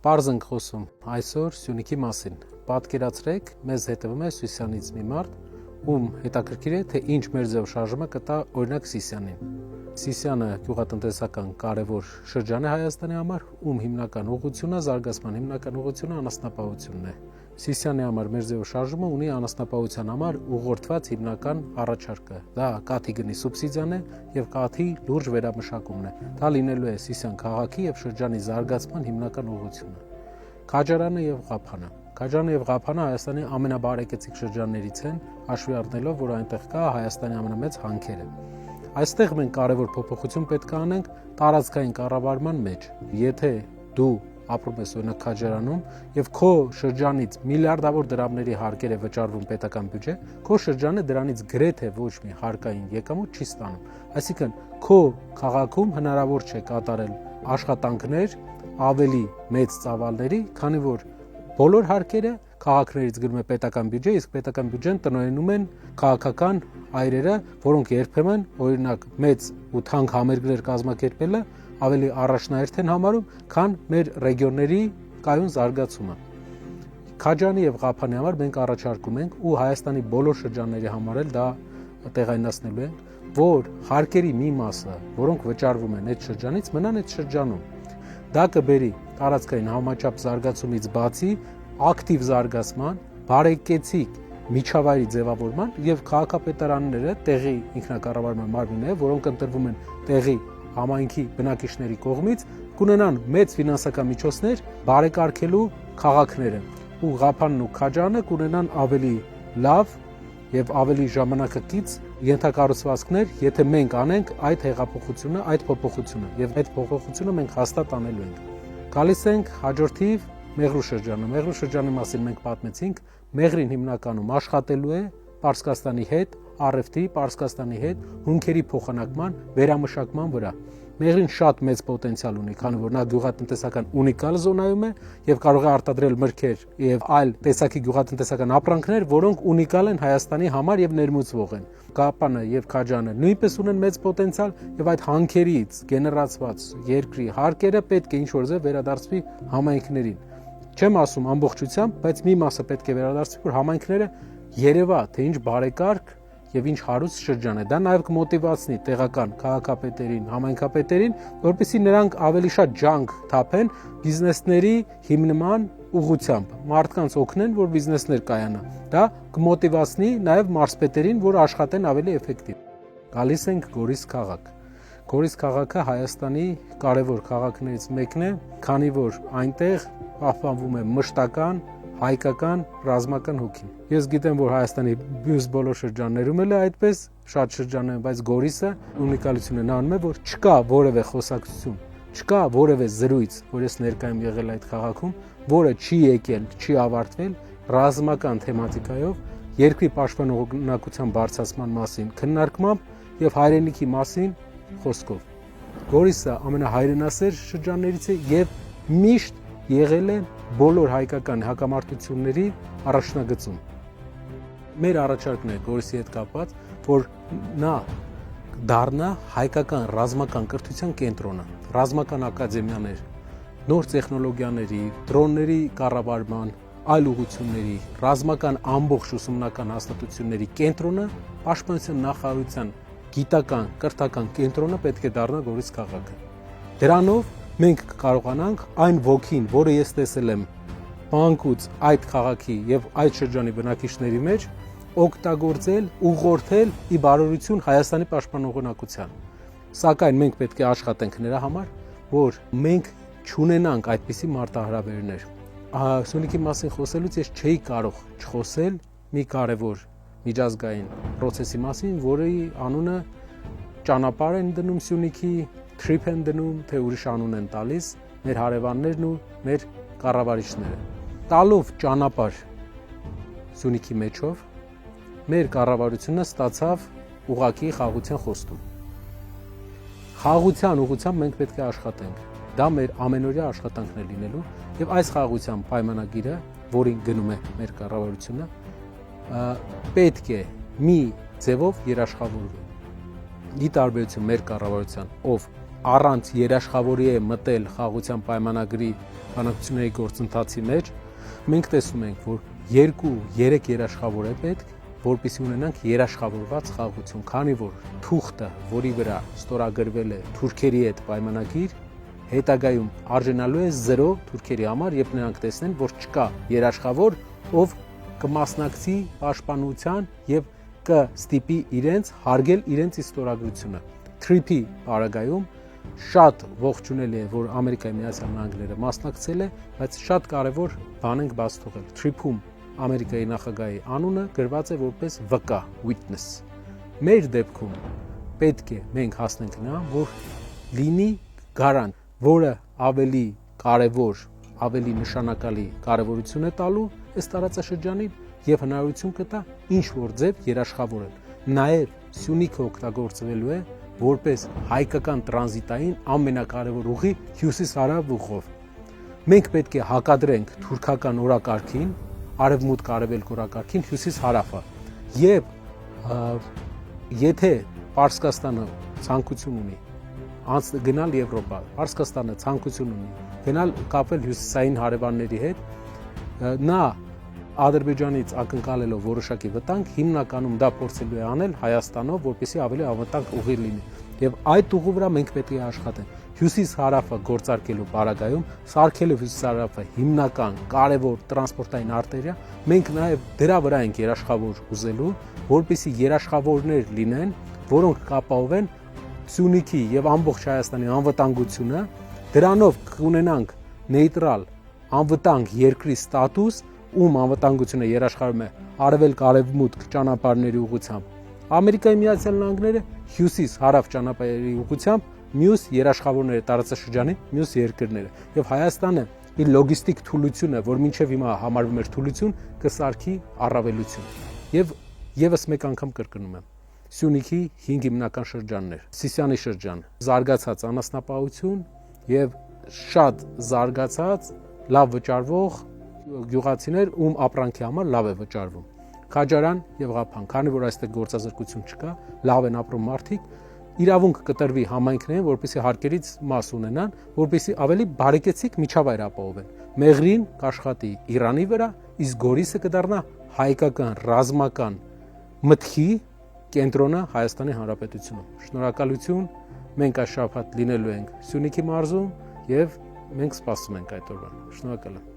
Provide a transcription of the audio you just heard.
Պարզ ենք խոսում այսօր Սյունիքի մասին։ Պատկերացրեք, մեզ հետևում է Սիսիանից մի մարդ, ում հետաքրքիր է, թե ինչ մեր ձև շարժումը կտա օրինակ Սիսիանին։ Սիսիանը գյուղատնտեսական կարևոր շրջան է Հայաստանի համար, ում հիմնական ուղղությունը, զարգացման հիմնական ուղղությունը անասնապահությունն է։ Սիսիանի համար մեր ձև շարժումը ունի անասնապահության համար ուղղորդված հիմնական առաջարկը։ Դա կաթի գնի սուբսիդիան է եւ կաթի լուրջ վերամշակումն է։ Դա լինելու է Սիսիան քաղաքի եւ շրջանի զարգացման հիմնական ուղղությունը։ Քաջարանը եւ Ղափանը։ Քաջարանը եւ Ղափանը Հայաստանի ամենաբարեկեցիկ շրջաններից են, հաշվի առնելով, որ այնտեղ կա Հայաստանի ամենամեծ հանքերը։ Այստեղ մենք կարևոր փոփոխություն պետք է անենք տարածքային կառավարման մեջ։ Եթե դու ապրում ես օրինակ Քաջարանում եւ քո շրջանից միլիարդավոր դրամների հարկեր է վճարվում պետական բյուջե, քո շրջանը դրանից գրեթե ոչ մի հարկային եկամուտ չի ստանում։ Այսինքն քո քաղաքում հնարավոր չէ կատարել աշխատանքներ ավելի մեծ ծավալների, քանի որ բոլոր հարկերը քաղաքներից գնում է պետական բյուջե, իսկ պետական բյուջեն տնօրինում են քաղաքական այրերը, որոնք երբեմն օրինակ մեծ ու թանկ համերգներ կազմակերպելը ավելի առաջնահերթ են համարում, քան մեր ռեգիոնների կայուն զարգացումը։ Քաջարանի եւ Ղափանի համար մենք առաջարկում ենք ու Հայաստանի բոլոր շրջանների համար էլ դա տեղայնացնելու ենք, որ հարկերի մի մասը, որոնք վճարվում են այդ շրջանից, մնան այդ շրջանում։ Դա կբերի տարածքային համաչափ զարգացումից բացի ակտիվ զարգացման, բարեկեցիկ միջավայրի ձևավորման եւ քաղաքապետարանները տեղի ինքնակառավարման մարմինները, որոնք ընտրվում են տեղի համայնքի բնակիչների կողմից, կունենան մեծ ֆինանսական միջոցներ բարեկարգելու քաղաքները ու Ղափանն ու Քաջարանը կունենան ավելի լավ եւ ավելի ժամանակակից ենթակառուցվածքներ, եթե մենք անենք այդ հեղափոխությունը, այդ փոփոխությունը եւ այդ փոփոխությունը մենք հաստատ անելու ենք։ Գալիս ենք հաջորդիվ Մեղրու շրջանը։ Մեղրու շրջանի մասին մենք պատմեցինք, Մեղրին հիմնականում աշխատելու է Պարսկաստանի հետ, առևտրի, Պարսկաստանի հետ հունքերի փոխանակման, վերամշակման վրա։ Մեղրին շատ մեծ պոտենցիալ ունի, քանի որ նա գյուղատնտեսական ունիկալ զոնայում է եւ կարող է արտադրել մրգեր եւ այլ տեսակի գյուղատնտեսական ապրանքներ, որոնք ունիկալ են Հայաստանի համար եւ ներմուծվող են։ Ղափանը եւ Քաջարանը նույնպես ունեն մեծ պոտենցիալ եւ այդ հանքերից գեներացված երկրի հարկերը պետք է ինչ-որ ձև վերադարձվի համայնքներին։ Չեմ ասում ամբողջությամբ, բայց մի մասը պետք է վերադարձվի, որ համայնքները երևա, թե ինչ բարեկարգ եւ ինչ հարուստ շրջան է։ Դա նաեւ կմոտիվացնի տեղական քաղաքապետերին, համայնքապետերին, որպեսզի նրանք ավելի շատ ջանք թափեն բիզնեսների հիմնման ուղղությամբ, մարդկանց օգնեն, որ բիզնեսներ կայանա։ Դա կմոտիվացնի նաեւ մարզպետերին, որ աշխատեն ավելի էֆեկտիվ։ Գալիս ենք Գորիս քաղաք։ Գորիս քաղաքը Հայաստանի կարևոր քաղաքներից մեկն է, քանի որ այնտեղ պահպանվում է մշտական, հայկական, ռազմական հոգին։ Ես գիտեմ, որ Հայաստանի մյուս բոլոր շրջաններում էլ է այդպես, շատ շրջաններում, բայց Գորիսը ունիկալությունը նայում է, որ չկա որևէ խոսակցություն, չկա որևէ զրույց, որ ես ներկայ եմ եղել այդ քաղաքում, որը չի եկել, չի ավարտվել ռազմական թեմատիկայով, երկրի պաշտպանողականության բարձրացման մասին քննարկմամբ եւ հայրենիքի մասին խոսքով։ Գորիսը ամենահայրենասեր շրջաններից է եւ միշտ եղել է բոլոր հայկական հակամարտությունների առաջնագծում։ Մեր առաջարկն է Գորիսի հետ կապված, որ նա դառնա հայկական ռազմական կրթության կենտրոնը, ռազմական ակադեմիաներ, նոր տեխնոլոգիաների, դրոնների կառավարման, այլ ուղղությունների, ռազմական ամբողջ ուսումնական հաստատությունների կենտրոնը, պաշտպանության նախարարության գիտական, կրթական կենտրոնը պետք է դառնա Գորիս քաղաքը։ Դրանով մենք կարողանանք այն ոգին, որը ես տեսել եմ մանկուց այդ քաղաքի եւ այդ շրջանի բնակիչների մեջ, օգտագործել, ուղղորդել ի բարօրություն Հայաստանի պաշտպանողականության։ Սակայն մենք պետք է աշխատենք նրա համար, որ մենք չունենանք այդպիսի մարտահրավերներ։ Սյունիքի մասին խոսելուց ես չէի կարող չխոսել մի կարևոր միջազգային process-ի մասին, որի անունը ճանապարհ են դնում Սյունիքի, trip են դնում, թե ուրիշ անուն են տալիս մեր հարևաններն ու մեր կառավարիչները։ Տալով ճանապարհ Սյունիքի մեջով մեր կառավարությունը ստացավ ուղղակի խաղաղության խոստում։ Խաղաղության ուղղությամբ մենք պետք է աշխատենք։ Դա մեր ամենօրյա աշխատանքն է լինելու եւ այս խաղաղության պայմանագիրը, որին գնում է մեր կառավարությունը, պետք է մի ձևով երաշխավորվի։ Ի տարբերություն մեր կառավարության, ով առանց երաշխավորի է մտել խաղաղության պայմանագրի բանակցությունների գործընթացի մեջ, մենք տեսնում ենք, որ 2-3 երաշխավոր է պետք, որպեսզի ունենանք երաշխավորված խաղաղություն, քանի որ թուղթը, որի վրա ստորագրվել է թուրքերի հետ պայմանագիր, հետագայում արժանալու է 0 թուրքերի համար, երբ նրանք տեսնեն, որ չկա երաշխավոր, ով կմասնակցի պաշտպանության եւ կստիպի իրենց հարգել իրենց ստորագրությունը։ TRIP-ի պարագայում շատ ողջունելի է, որ Ամերիկայի Միացյալ Նահանգները մասնակցել է, բայց շատ կարևոր բան ենք բաց թողել։ TRIP-ում Ամերիկայի նախագահի անունը գրված է որպես վկա, witness։ Մեր դեպքում պետք է մենք հասնենք նրան, որ լինի գարանտ, որը ավելի կարևոր, ավելի նշանակալի կարևորություն է տալու այս տարածաշրջանին եւ հնարավորություն կտա ինչ որ ձև երաշխավորել։ Նաեւ Սյունիքը օգտագործվելու է որպես հայկական տրանզիտային ամենակարևոր ուղի հյուսիս-հարավ ուղով։ Մենք պետք է հակադրենք թուրքական օրակարգին, արևմուտք-արևելք օրակարգին հյուսիս-հարավը։ Եվ եթե Պարսկաստանը ցանկություն ունի գնալ Եվրոպա, Պարսկաստանը ցանկություն ունի գնալ կապել հյուսիսային հարևանների հետ, նա Ադրբեջանից ակնկալելով որոշակի վտանգ, հիմնականում դա փորձելու է անել Հայաստանով, որպեսզի ավելի անվտանգ ուղի լինի։ Եվ այդ ուղու վրա մենք պետք է աշխատենք։ Հյուսիս-հարավը գործարկելու պարագայում, սարքելով հյուսիս-հարավը հիմնական կարևոր տրանսպորտային արտերիա, մենք նաև դրա վրա ենք երաշխավոր ուզելու, որպեսզի երաշխավորներ լինեն, որոնք կապահովեն Սյունիքի եւ ամբողջ Հայաստանի անվտանգությունը, դրանով կունենանք նեյտրալ անվտանգ երկրի ստատուս, ում անվտանգությունը երաշխավորում է արևելք-արևմուտք ճանապարհների ուղղությամբ։ Ամերիկայի Միացյալ Նահանգները հյուսիս-հարավ ճանապարհների ուղղությամբ մյուս երաշխավորները տարածաշրջանի մյուս երկրները։ Եվ Հայաստանը իր լոգիստիկ թուլությունը, որ մինչև հիմա համարվում էր թուլություն, կսարքի առավելություն։ Եվ եւս մեկ անգամ կրկնում եմ, Սյունիքի 5 հիմնական շրջաններ, Սիսիանի շրջան, զարգացած անասնապահություն եւ շատ զարգացած լավ վճարվող գյուղացիներ, ում ապրանքի համար լավ է վճարվում։ Քաջարան եւ Ղափան, քանի որ այստեղ գործազրկություն չկա, լավ են ապրում մարդիկ, իրավունք կտրվի համայնքներին, որպեսզի հարկերից մաս ունենան, որպեսզի ավելի բարեկեցիկ միջավայր ապահովեն։ Մեղրին կաշխատի Իրանի վրա, իսկ Գորիսը կդառնա հայկական ռազմական մտքի կենտրոնը Հայաստանի Հանրապետությունում։ Շնորհակալություն, մենք այս շաբաթ լինելու ենք Սյունիքի մարզում եւ մենք սպասում ենք այդ օրվան։ Շնորհակալ եմ։